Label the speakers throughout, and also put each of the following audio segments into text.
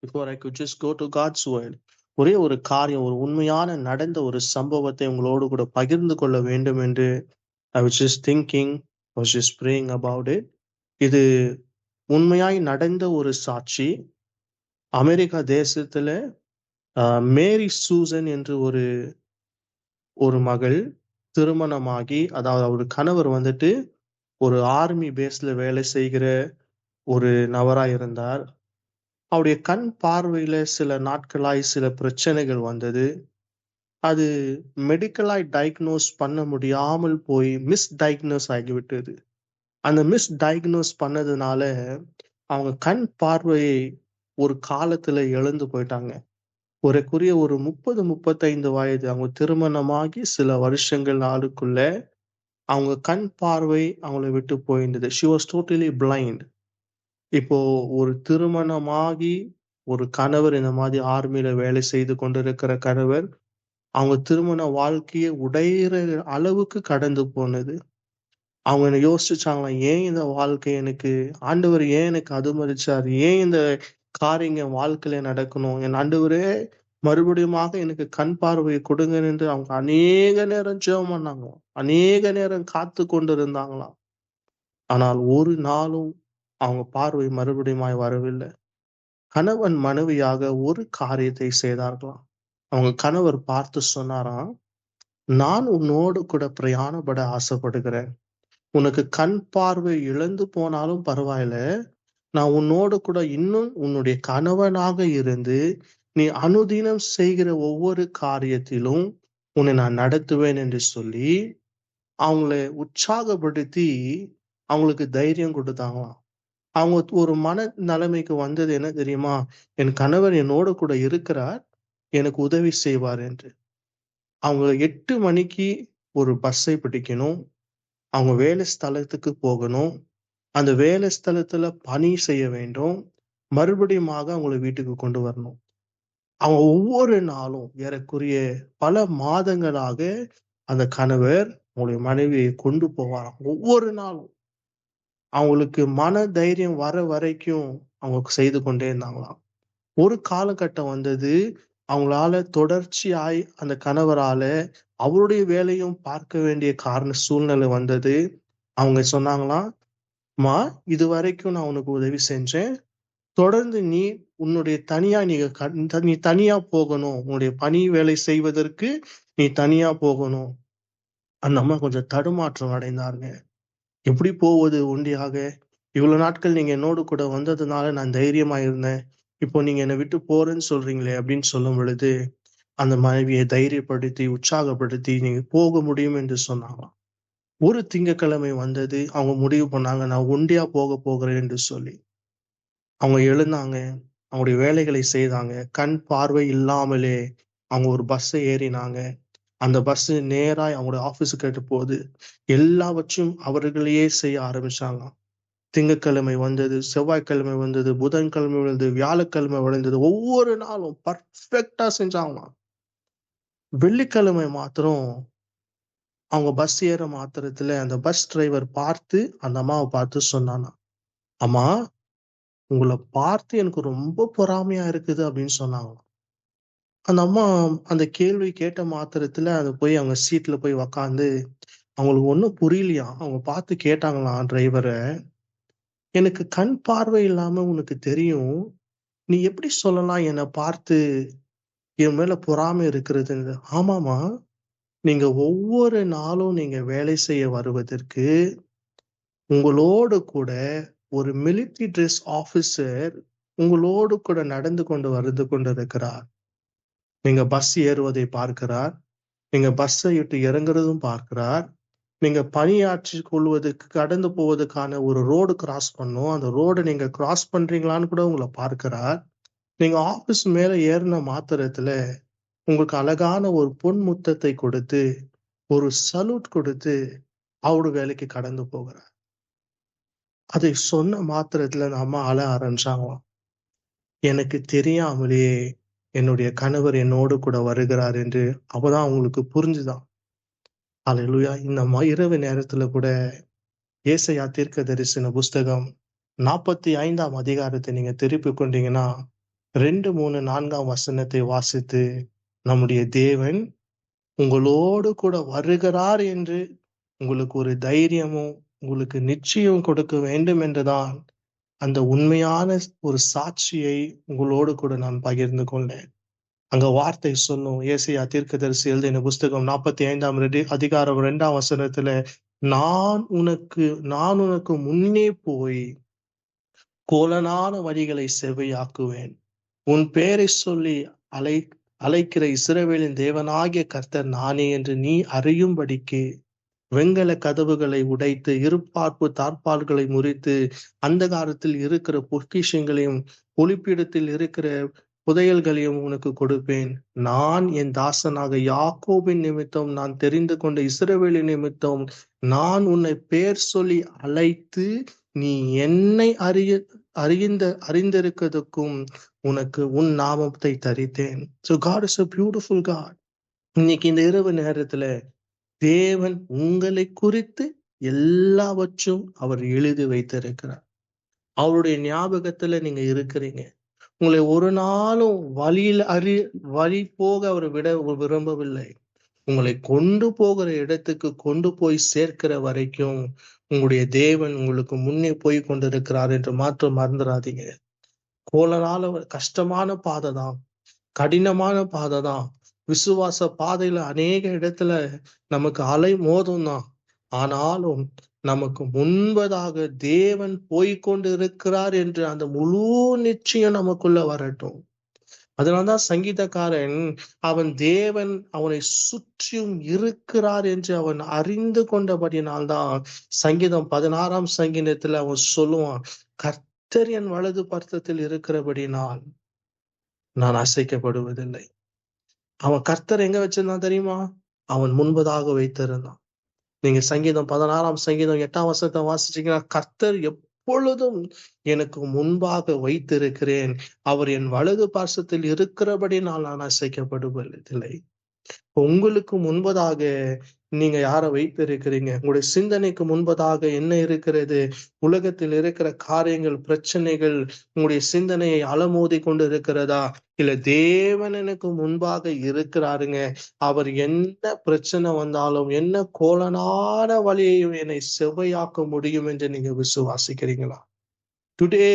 Speaker 1: before I could just go to God's word. ஒரே ஒரு காரியம், ஒரு உண்மையான நடந்த ஒரு சம்பவத்தை உங்களோடு கூட பகிர்ந்து கொள்ள வேண்டும் என்று I was just thinking, I was just praying about it. இது உண்மையாய் நடந்த ஒரு சாட்சி. அமெரிக்கா தேசத்துல மேரி சூசன் என்று ஒரு ஒரு மகள் திருமணமாகி, அதாவது ஒரு கணவர் வந்துட்டு ஒரு ஆர்மி பேஸ்ல வேலை செய்கிற ஒரு நபராய் இருந்தார். அவருடைய கண் பார்வையில சில நாட்களாய் சில பிரச்சனைகள் வந்தது. அது மெடிக்கலாய் டயக்னோஸ் பண்ண முடியாமல் போய் மிஸ்டயக்னோஸ் ஆகிவிட்டது. அந்த மிஸ்டயக்னோஸ் பண்ணதுனால அவங்க கண் பார்வையை ஒரு காலத்துல இழந்து போயிட்டாங்க. ஏறக்குறைய ஒரு 30, 35 வயது அவங்க திருமணமாகி சில வருஷங்கள் நாளுக்குள்ள அவங்க கண் பார்வை அவங்கள விட்டு போயிருந்தது. She was totally blind. இப்போ ஒரு திருமணமாகி ஒரு கணவர் இந்த மாதிரி ஆர்மில வேலை செய்து கொண்டிருக்கிற கணவர், அவங்க திருமண வாழ்க்கையே உடையிற அளவுக்கு கடந்து போனது. அவங்க என்ன யோசிச்சாங்களாம், ஏன் இந்த வாழ்க்கை எனக்கு ஆண்டவர் ஏன் எனக்கு அனுமதிச்சாரு? ஏன் இந்த காரியம் என் வாழ்க்கையில நடக்கணும்? என் ஆண்டவரே மறுபடியுமாக எனக்கு கண் பார்வையை கொடுங்க என்று அவங்க அநேக நேரம் ஜெபம் பண்ணாங்களாம். அநேக நேரம் காத்து கொண்டிருந்தாங்களாம். ஆனால் ஒரு நாளும் அவங்க பார்வை மறுபடியுமாய் வரவில்லை. கணவன் மனைவியாக ஒரு காரியத்தை செய்தார்களாம். அவங்க கணவர் பார்த்து சொன்னாராம், நான் உன்னோடு கூட பிரயாணப்பட ஆசைப்படுகிறேன். உனக்கு கண் பார்வை இழந்து போனாலும் பரவாயில்ல. நான் உன்னோடு கூட இன்னும் உன்னுடைய கணவனாக இருந்து, நீ அனுதினம் செய்கிற ஒவ்வொரு காரியத்திலும் உன்னை நான் நடத்துவேன் என்று சொல்லி, அவங்கள உற்சாகப்படுத்தி அவங்களுக்கு தைரியம் கொடுத்தாங்களாம். அவங்க ஒரு மன நிலைமைக்கு வந்தது என்ன தெரியுமா? என் கணவர் என்னோடு கூட இருக்கிறார். எனக்கு உதவி செய்வார் என்று. அவங்க 8 மணிக்கு ஒரு பஸ்ஸை பிடிக்கணும். அவங்க வேலை ஸ்தலத்துக்கு போகணும். அந்த வேலை ஸ்தலத்துல பணி செய்ய வேண்டும். மறுபடியுமாக அவங்கள வீட்டுக்கு கொண்டு வரணும். அவங்க ஒவ்வொரு நாளும் ஏறக்குறைய பல மாதங்களாக அந்த கணவர் அவங்களுடைய மனைவியை கொண்டு போவாராம். ஒவ்வொரு நாளும். அவங்களுக்கு மன தைரியம் வர வரைக்கும் அவங்க செய்து கொண்டே இருந்தாங்களாம். ஒரு காலகட்டம் வந்தது, அவங்களால தொடர்ச்சியாய் அந்த கணவரால அவருடைய வேலையும் பார்க்க வேண்டிய சூழ்நிலை வந்தது. அவங்க சொன்னாங்களாம், "அம்மா, இதுவரைக்கும் நான் உனக்கு உதவி செஞ்சேன். தொடர்ந்து நீ உன்னுடைய தனியா நீ தனியா போகணும். உன்னுடைய பணி வேலை செய்வதற்கு நீ தனியா போகணும்." அந்த அம்மா கொஞ்சம் தடுமாற்றம் அடைந்தாருங்க. எப்படி போவது ஒண்டியாக? இவ்வளவு நாட்கள் நீங்க என்னோடு கூட வந்ததுனால நான் தைரியமா இருந்தேன். இப்போ நீங்க என்னை விட்டு போறேன்னு சொல்றீங்களே அப்படின்னு சொல்லும் பொழுது, அந்த மனைவியை தைரியப்படுத்தி, உற்சாகப்படுத்தி நீங்க போக முடியும் என்று சொன்னாங்களாம். ஒரு திங்கட்கிழமை வந்தது. அவங்க முடிவு பண்ணாங்க, நான் ஒண்டியா போகிறேன் என்று சொல்லி. அவங்க எழுந்தாங்க. அவங்களுடைய வேலைகளை செய்தாங்க. கண் பார்வை இல்லாமலே அவங்க ஒரு பஸ்ஸை ஏறினாங்க. அந்த பஸ் நேரா அவங்களுடைய ஆபீஸுக்கு போகுது. எல்லாவற்றையும் அவர்களையே செய்ய ஆரம்பிச்சாங்களாம். திங்கட்கிழமை வந்தது, செவ்வாய்க்கிழமை வந்தது, புதன்கிழமை வந்தது, வியாழக்கிழமை வந்தது. ஒவ்வொரு நாளும் பர்ஃபெக்ட்டா செஞ்சாங்களாம். வெள்ளிக்கிழமை மாத்திரம் அவங்க பஸ் ஏற மாத்திரத்துல அந்த பஸ் டிரைவர் பார்த்து அந்த அம்மாவை பார்த்து சொன்னானாம், "அம்மா, உங்களை பார்த்து எனக்கு ரொம்ப பொறாமையா இருக்குது" அப்படின்னு சொன்னாங்களாம். அந்த அம்மா அந்த கேள்வி கேட்ட மாத்திரத்துல அது போய் அவங்க சீட்ல போய் உக்காந்து அவங்களுக்கு ஒண்ணும் புரியலையாம். அவங்க பார்த்து கேட்டாங்களாம் டிரைவர, "எனக்கு கண் பார்வை இல்லாம உனக்கு தெரியும். நீ எப்படி சொல்லலாம் என்னை பார்த்து என் மேல பொறாமை இருக்கிறதுன்னு?" "ஆமாமா, நீங்க ஒவ்வொரு நாளும் நீங்க வேலை செய்ய வருவதற்கு உங்களோடு கூட ஒரு மிலிட்டரி டிரெஸ் ஆபீசர் உங்களோடு கூட நடந்து கொண்டிருக்கிறார். நீங்க பஸ் ஏறுவதை பார்க்கிறார். நீங்க பஸ்ஸை விட்டு இறங்குறதும் பார்க்கிறார். நீங்க பணியாற்றிக் கொள்வதற்கு கடந்து போவதற்கான ஒரு ரோடு கிராஸ் பண்ணும். அந்த ரோட நீங்க கிராஸ் பண்றீங்களான்னு கூட உங்களை பார்க்கிறார். நீங்க ஆபீஸ் மேல ஏறின மாத்திரத்துல உங்களுக்கு அழகான ஒரு பொன் முத்தத்தை கொடுத்து, ஒரு சல்யூட் கொடுத்து அவரு வேலைக்கு கடந்து போகிறார்." அதை சொன்ன மாத்திரத்துல அந்த அம்மா அழ ஆரம்பிச்சாங்களாம். எனக்கு தெரியாமலேயே என்னுடைய கணவர் என்னோடு கூட வருகிறார் என்று அப்பதான் அவங்களுக்கு புரிஞ்சுதான். அல்லேலூயா. இந்த இரவு நேரத்துல கூட ஏசாயா தீர்க்க தரிசன புஸ்தகம் 45ஆம் அதிகாரத்தை நீங்க திருப்பிக் கொண்டீங்கன்னா, 2, 3, 4ஆம் வசனத்தை வாசித்து நம்முடைய தேவன் உங்களோடு கூட வருகிறார் என்று உங்களுக்கு ஒரு தைரியமும், உங்களுக்கு நிச்சயம் கொடுக்க வேண்டும் என்றுதான் அந்த உண்மையான ஒரு சாட்சியை உங்களோடு கூட நான் பகிர்ந்து கொண்டேன். அங்க வார்த்தை சொல்லும். ஏசாயா தீர்க்கதரிசி எழுதின புஸ்தகம் 45ஆம் அதிகாரம் 2ஆம் வசனத்துல, நான் உனக்கு முன்னே போய் கோலனான வழிகளை செவ்வையாக்குவேன். உன் பெயரைச் சொல்லி அழை அழைக்கிற இஸ்ரவேலின் தேவனாகிய கர்த்தர் நானே என்று நீ அறியும்படிக்கு வெண்கல கதவுகளை உடைத்து இருப்பார்ப்பு தாழ்பாள்களை முறித்து அந்தகாரத்தில் இருக்கிற பொக்கிஷங்களையும் ஒளிப்பிடத்தில் இருக்கிற புதையல்களையும் உனக்கு கொடுப்பேன். நான் என் தாசனாக யாக்கோபின் நிமித்தம் நான் தெரிந்து கொண்ட இஸ்ரவேலின் நிமித்தம் நான் உன்னை பெயர் சொல்லி அழைத்து நீ என்னை அறிந்திருக்கிறதுக்கும் உனக்கு உன் நாமத்தை தரித்தேன். So God is a beautiful God. இன்னைக்கு இந்த இரவு நேரத்துல தேவன் உங்களை குறித்து எல்லாவற்றும் அவர் எழுதி வைத்திருக்கிறார். அவருடைய ஞாபகத்துல நீங்க இருக்கிறீங்க. உங்களை ஒரு நாளும் வழி போக அவர் விட விரும்பவில்லை. உங்களை கொண்டு போகிற இடத்துக்கு கொண்டு போய் சேர்க்கிற வரைக்கும் உங்களுடைய தேவன் உங்களுக்கு முன்னே போய் கொண்டிருக்கிறார் என்று மாற்றம் மறந்துடாதீங்க. கோலனால கஷ்டமான பாதை தான், கடினமான பாதை தான். விசுவாச பாதையில அநேக இடத்துல நமக்கு அலை மோதும் தான். ஆனாலும் நமக்கு முன்பதாக தேவன் போய்கொண்டு இருக்கிறார் என்று அந்த முழு நிச்சயம் நமக்குள்ள வரட்டும். அதனால்தான் சங்கீதக்காரன் அவன் தேவன் அவனை சுற்றியும் இருக்கிறார் என்று அவன் அறிந்து கொண்டபடினால்தான் சங்கீதம் 16ஆம் சங்கீதத்துல அவன் சொல்லுவான், கர்த்தர் என் வலது பர்த்தத்தில் இருக்கிறபடினால் நான் அசைக்கப்படுவதில்லை. அவன் கர்த்தர் எங்க வச்சிருந்தான் தெரியுமா? அவன் முன்பதாக வைத்திருந்தான். நீங்க சங்கீதம் 16ஆம் சங்கீதம் 8ஆம் வசனத்தை வாசிச்சீங்கன்னா, கர்த்தர் எப்பொழுதும் எனக்கு முன்பாக வைத்திருக்கிறேன், அவர் என் வலது பார்சத்தில் இருக்கிறபடினால் நான் அசைக்கப்படுவதில்லை. உங்களுக்கு முன்பதாக நீங்க யாரை வைத்திருக்கிறீங்க? உங்களுடைய சிந்தனைக்கு முன்பதாக என்ன இருக்கிறது? உலகத்தில் இருக்கிற காரியங்கள், பிரச்சனைகள் உங்களுடைய சிந்தனையை அலமோதி கொண்டு இருக்கிறதா? இல்ல தேவன் எனக்கு முன்பாக இருக்கிறாருங்க, அவர் என்ன பிரச்சனை வந்தாலும் என்ன கோலனான வழியையும் என்னை செவ்வையாக்க முடியும் என்று நீங்க விசுவாசிக்கிறீங்களா? Today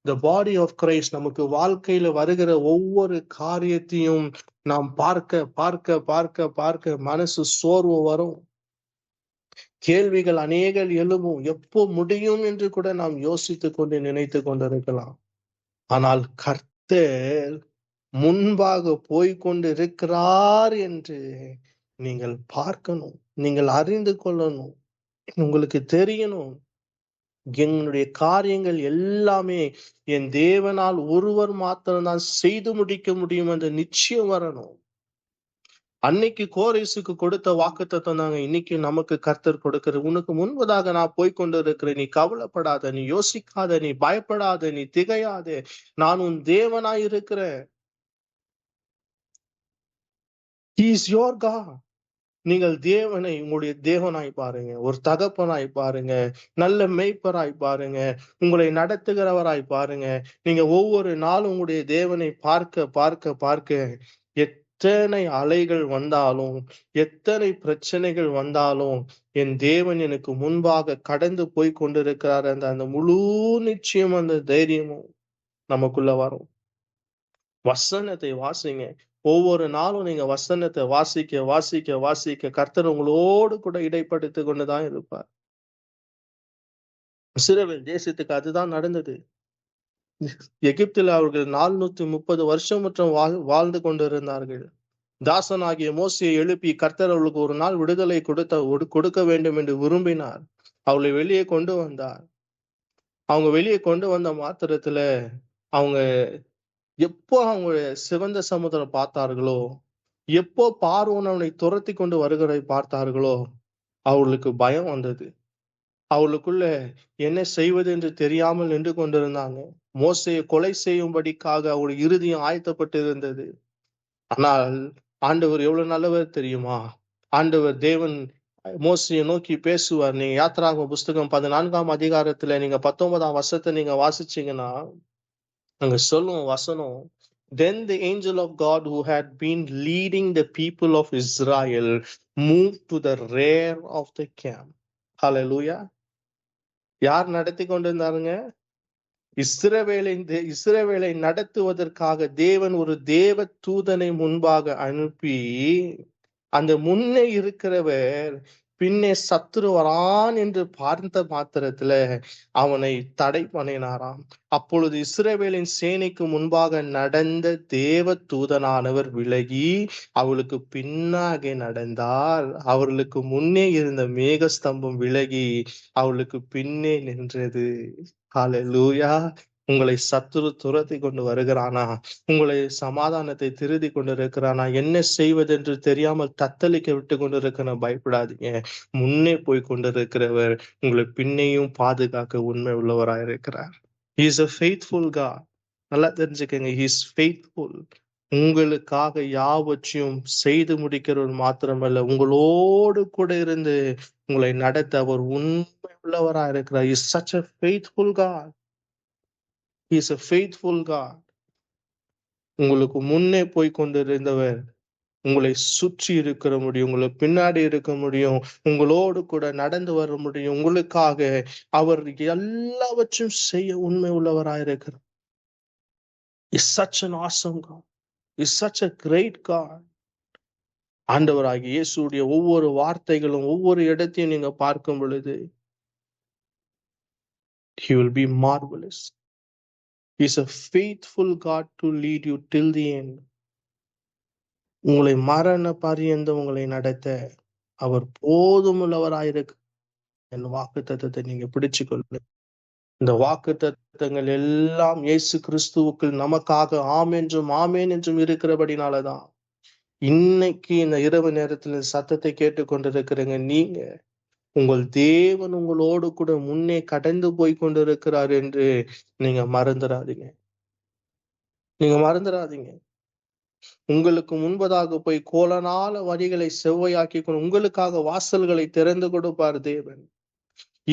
Speaker 1: the body of Christ நமக்கு வாழ்க்கையில வருகிற ஒவ்வொரு காரியத்தையும் நாம் பார்க்க பார்க்க பார்க்க பார்க்க மனசு சோர்வு வரும். கேள்விகள் அநேக எழும்பும். எப்போ முடியும் என்று கூட நாம் யோசித்துக் கொண்டு நினைத்து கொண்டிருக்கலாம். ஆனால் கர்த்தர் முன்பாக போய்கொண்டு இருக்கிறார் என்று நீங்கள் பார்க்கணும், நீங்கள் அறிந்து கொள்ளணும், உங்களுக்கு தெரியணும். என்னுடைய காரியங்கள் எல்லாமே என் தேவனால் ஒருவர் மாத்திரம்தான் செய்து முடிக்க முடியும் என்ற நிச்சயம் வரணும். அன்னைக்கு கோரேசுக்கு கொடுத்த வாக்குத்தத்தம் தாங்க இன்னைக்கு நமக்கு கர்த்தர் கொடுக்கிற. உனக்கு முன்பதாக நான் போய்கொண்டு இருக்கிறேன், நீ கவலைப்படாத, நீ யோசிக்காத, நீ பயப்படாத, நீ திகையாத, நான் உன் தேவனாய் இருக்கிறேன். He is your God. நீங்கள் தேவனை உங்களுடைய தேவனாய் பாருங்க, ஒரு தகப்பனாய் பாருங்க, நல்ல மேய்ப்பராய் பாருங்க, உங்களை நடத்துகிறவராய் பாருங்க. நீங்க ஒவ்வொரு நாளும் உங்களுடைய தேவனை பார்க்க பார்க்க பார்க்க எத்தனை அலைகள் வந்தாலும், எத்தனை பிரச்சனைகள் வந்தாலும், என் தேவன் எனக்கு முன்பாக கடந்து போய் கொண்டிருக்கிறார் அந்த அந்த முழு நிச்சயம், அந்த தைரியமும் நமக்குள்ள வரும். வசனத்தை வாசிங்க. ஒவ்வொரு நாளும் நீங்க வசனத்தை வாசிக்க வாசிக்க வாசிக்க கர்த்தர் உங்களோடு கூட இடைப்படுத்திக் கொண்டுதான் இருப்பார். இஸ்ரவேல் தேசத்துக்கு அதுதான் நடந்தது. எகிப்தில் அவர்கள் 430 வருஷம் மற்றும் வாழ்ந்து கொண்டிருந்தார்கள். தாசனாகிய மோசேயை எழுப்பி கர்த்தர் அவர்களுக்கு ஒரு நாள் விடுதலை கொடுக்க வேண்டும் என்று விரும்பினார். அவளை வெளியே கொண்டு வந்தார். அவங்க வெளியே கொண்டு வந்த மாத்திரத்துல அவங்க எப்போ அவங்க சிவந்த சமுத்திரம் பார்த்தார்களோ, எப்போ பார்வோன் அவனை துரத்தி கொண்டு வருகிறதை பார்த்தார்களோ, அவர்களுக்கு பயம் வந்தது. அவளுக்குள்ள என்ன செய்வது என்று தெரியாமல் நின்று கொண்டிருந்தாங்க. மோசேயை கொலை செய்யும்படிக்காக அவருடைய இருதயம் ஆயத்தப்பட்டு இருந்தது. ஆனால் ஆண்டவர் எவ்வளவு நல்லவர் தெரியுமா? ஆண்டவர் தேவன் மோசேயை நோக்கி பேசுவார். நீங்க யாத்திராகம புஸ்தகம் 14ஆம் அதிகாரத்துல நீங்க 19ஆம் வசனத்தை நீங்க வாசிச்சீங்கன்னா, அங்க சொல்லும் வசனம், Then the angel of God who had been leading the people of Israel moved to the rear of the camp. Hallelujah. யார் நடத்தி கொண்டிருந்தாருங்க? இஸ்ரவேலை நடத்துவதற்காக தேவன் ஒரு தேவ தூதனை முன்பாக அனுப்பி, அந்த முன்னே இருக்கிறவர் பின்னே சத்துரு வரான் என்று பார்த்த மாத்திரத்துல அவனை தடை பண்ணினாராம். அப்பொழுது இஸ்ரவேலின் சேனைக்கு முன்பாக நடந்த தேவ தூதனானவர் விலகி அவளுக்கு பின்னாக நடந்தார். அவர்களுக்கு முன்னே இருந்த மேகஸ்தம்பம் விலகி அவளுக்கு பின்னே நின்றது. ஹalleluya. உங்களை சத்துரு துரத்தி கொண்டு வருகிறானா? உங்களை சமாதானத்தை திருடி கொண்டிருக்கிறானா? என்ன செய்வதென்று தெரியாமல் தத்தளிக்க விட்டு கொண்டிருக்கிற பயப்படாதீங்க. முன்னே போய் கொண்டிருக்கிறவர் உங்களை பின்னையும் பாதுகாக்க உண்மை உள்ளவராயிருக்கிறார். He is a faithful God. நல்லா தெரிஞ்சுக்கங்க. He is faithful. உங்களுக்காக யாவற்றையும் செய்து முடிக்கிறவர் மாத்திரமல்ல, உங்களோடு கூட இருந்து உங்களை நடத்த அவர் உண்மை உள்ளவராக இருக்கிறார். He is such a faithful God. He is a faithful God. உங்களுக்கு முன்னே போய் கொண்டிருந்தவர் உங்களை சுற்றி இருக்க முடியும், உங்களுக்கு பின்னாடி இருக்க முடியும், உங்களோடு கூட நடந்து வர முடியும். உங்களுக்காக அவர் எல்லாவற்றையும் செய்ய உண்மை உள்ளவராயிருக்கிறார். Is such an awesome God. Is such a great God. ஆண்டவராகிய இயேசுடைய ஒவ்வொரு வார்த்தைகளும் ஒவ்வொரு இடத்தையும் நீங்க பார்க்கும் பொழுது He will be marvelous. He is a faithful God to lead you till the end. உங்களை மரண பரியந்தம் உங்களை நடத்த அவர் போதுமுள்ளவராயிருக்கு. என் வாக்கு தத்தத்தை நீங்க பிடிச்சுக்கொள்ளு. இந்த வாக்கு தத்தங்கள் எல்லாம் இயேசு கிறிஸ்துவுக்குள் நமக்காக ஆம் என்றும் ஆமேன் என்றும் இருக்கிறபடினாலதான் இன்னைக்கு இந்த இரவு நேரத்துல சத்தத்தை கேட்டுக்கொண்டிருக்கிறீங்க. நீங்க உங்கள் தேவன் உங்களோடு கூட முன்னே கடந்து போய் கொண்டிருக்கிறார் என்று நீங்க மறந்துடாதீங்க. நீங்க மறந்துடாதீங்க. உங்களுக்கு முன்பதாக போய் கோலனால வழிகளை செவ்வையாக்கி கொண்டு உங்களுக்காக வாசல்களை திறந்து கொடுப்பார் தேவன்.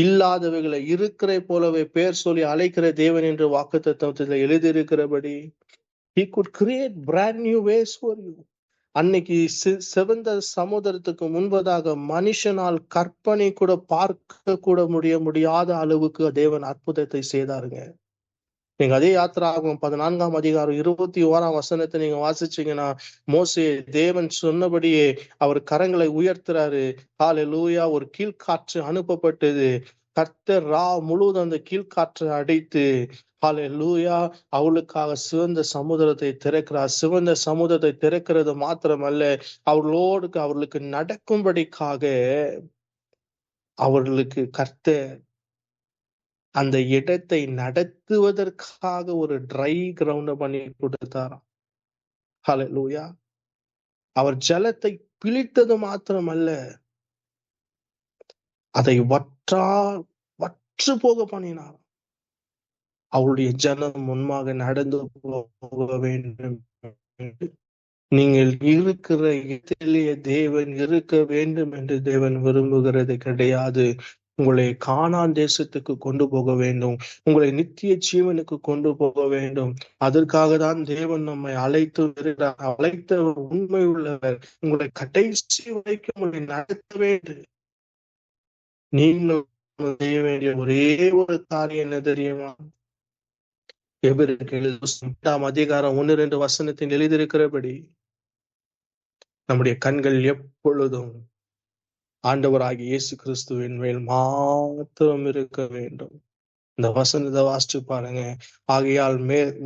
Speaker 1: இல்லாதவைகளை இருக்கிற போலவே பேர் சொல்லி அழைக்கிற தேவன் என்று வாக்குத்தத்தத்தில் எழுதியிருக்கிறபடி He could create brand new ways for you. அன்னைக்கு சிவந்த சமுதிரத்துக்கு முன்பதாக மனுஷனால் கற்பனை கூட பார்க்க கூட முடியாத அளவுக்கு தேவன் அற்புதத்தை செய்தாருங்க. நீங்க அதே யாத்திராகமம் 14ஆம் அதிகாரம் 21ஆம் வசனத்தை நீங்க வாசிச்சீங்கன்னா, மோசே தேவன் சொன்னபடியே அவர் கரங்களை உயர்த்துறாரு. ஹல்லேலூயா. ஒரு கீழ்காற்று அனுப்பப்பட்டது. கர்த்தர் முழுவதும் அந்த கீழ்காற்றை அடைத்து ஹல்லேலூயா அவளுக்காக சிவந்த சமுதிரத்தை திறக்கிறார். சிவந்த சமுதிரத்தை திறக்கிறது மாத்திரமல்ல, அவர்களுக்கு நடக்கும்படிக்காக அவர்களுக்கு கர்த்தர் அந்த இடத்தை நடத்துவதற்காக ஒரு ட்ரை கிரவுண்ட பண்ணி கொடுத்தாராம். ஹல்லேலூயா. அவர் ஜலத்தை பிழித்தது மாத்திரமல்ல, அதை வற்று போக பண்ணினார். அவருடைய ஜனம் முன்பாக நடந்து போக வேண்டும். நீங்கள் இருக்கிற இடத்திலேயே தேவன் இருக்க வேண்டும் என்று தேவன் விரும்புகிறது கிடையாது. உங்களை கானான் தேசத்துக்கு கொண்டு போக வேண்டும். உங்களை நித்திய ஜீவனுக்கு கொண்டு போக வேண்டும். அதற்காக தான் தேவன் நம்மை அழைத்த உண்மை உள்ளவர். உங்களை கடைசி வரைக்கும் உங்களை நடத்த வேண்டும். நீங்கள் செய்ய வேண்டிய ஒரே ஒரு காரியம் என்ன தெரியுமா? எபிரேயருக்கு 8ஆம் அதிகாரம் 1-2 வசனத்தில் எழுதியிருக்கிறபடி நம்முடைய கண்கள் எப்பொழுதும் ஆண்டவராகிய இயேசு கிறிஸ்துவின் மேல் மாத்திரம் இருக்க வேண்டும். இந்த வசனத்தை வாசிச்சு பாருங்க. ஆகையால்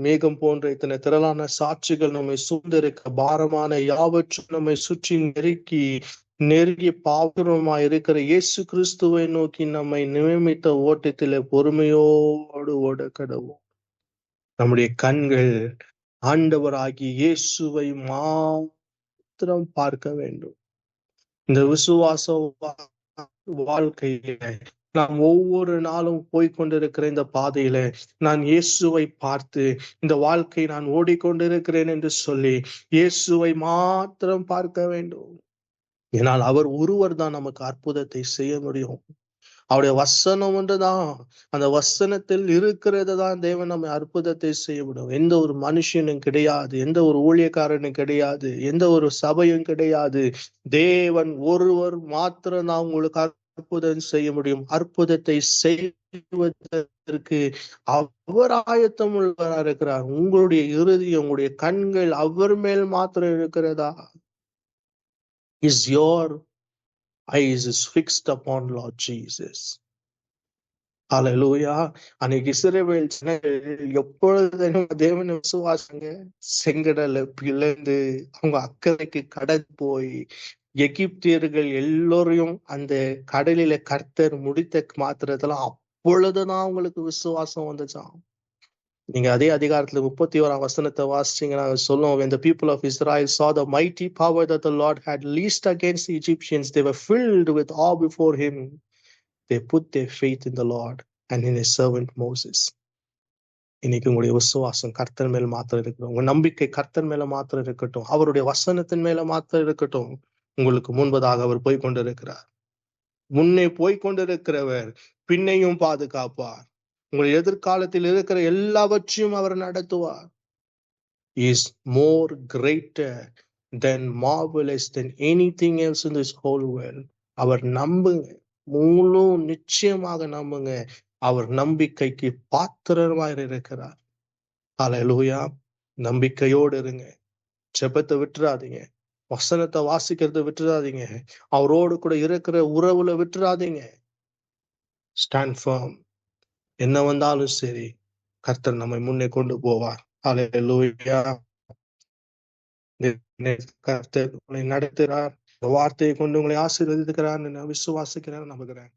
Speaker 1: மேகம் போன்ற இத்தனை திரளான சாட்சிகள் நம்மை சூழ்ந்திருக்க, பாரமான யாவற்றும் நம்மை சுற்றி நெருங்கி பாவமாய் இருக்கிற இயேசு கிறிஸ்துவை நோக்கி நம்மை நியமித்த ஓட்டத்திலே பொறுமையோடு ஓட கடவோம். நம்முடைய கண்கள் ஆண்டவராகிய இயேசுவை மாத்திரம் பார்க்க வேண்டும். இந்த விசுவாச வாழ்க்கையில நாம் ஒவ்வொரு நாளும் போய்கொண்டிருக்கிற இந்த பாதையில நான் இயேசுவை பார்த்து இந்த வாழ்க்கை நான் ஓடிக்கொண்டிருக்கிறேன் என்று சொல்லி இயேசுவை மாத்திரம் பார்க்க வேண்டும். ஏனால் அவர் ஒருவர் தான் நமக்கு அற்புதத்தை செய்ய முடியும். அவருடைய வசனம் ஒன்றுதான். அந்த வசனத்தில் இருக்கிறது தான் தேவன் நம்மை அற்புதத்தை செய்ய முடியும். எந்த ஒரு மனுஷனும் கிடையாது, எந்த ஒரு ஊழியக்காரனும் கிடையாது, எந்த ஒரு சபையும் கிடையாது. தேவன் ஒருவர் மாத்திரம் தான் உங்களுக்கு அற்புதம் செய்ய முடியும். அற்புதத்தை செய்வதற்கு அவர் ஆயத்தம் உள்ளவராக இருக்கிறார். உங்களுடைய இறுதி, உங்களுடைய கண்கள் அவர் மேல் மாத்திரம் இருக்கிறதா? Is your eyes is fixed upon Lord Jesus? ஹalleluya. அன்னைக்கு இஸ்ரவேல் ஜனங்கள் எப்பொழுது தேவனை விசுவாசங்க செங்கடலை பிளந்து அவங்க அக்கறைக்கு கடந்து போய் எகிப்தியர்கள் எல்லோரையும் அந்த கடலில கர்த்தர் முடித்த மாத்திரத்துல அப்பொழுதுதான் அவங்களுக்கு விசுவாசம் வந்துச்சாம். நீங்க அதே அதிகாரத்துல 31ஆம் வசனத்தை வாசிச்சீங்கன்னா சொல்லும், when the people of Israel saw the mighty power that the Lord had leased against the Egyptians, they were filled with awe before him. They put their faith in the Lord and in his servant Moses. இன்னைக்கு உங்களுடைய விசுவாசம் கர்த்தர் மேல மாத்திரம் இருக்கட்டும். உங்க நம்பிக்கை கர்த்தர் மேல மாத்திரம் இருக்கட்டும். அவருடைய வசனத்தின் மேல மாத்திரம் இருக்கட்டும். உங்களுக்கு முன்பதாக அவர் போய்கொண்டிருக்கிறார். முன்னே போய்கொண்டிருக்கிறவர் பின்னையும் பாதுகாப்பார். உங்கள் எதிர்காலத்தில் இருக்கிற எல்லாவற்றையும் அவர் நடத்துவார். is more greater than marvelous than anything else in this whole world. அவர் நம்புங்க, முழு நிச்சயமாக நம்புங்க. அவர் நம்பிக்கைக்கு பாத்திரமாய் இருக்கிறார். ஹalleluya. நம்பிக்கையோடு இருங்க. ஜெபத்தை விட்டுறாதீங்க. வசனத்தை வாசிக்கிறத விட்டுறாதீங்க. அவரோடு கூட இருக்கிற உறவுல விட்டுறாதீங்க. Stand firm. என்ன வந்தாலும் சரி, கர்த்தர் நம்மை முன்னே கொண்டு போவார். ஹalleluya. கர்த்தர் உங்களை நடத்துகிறார். வார்த்தையை கொண்டு உங்களை ஆசீர்வதிக்கிறார். நான் விசுவாசிக்கிறேன், நம்புகிறேன்.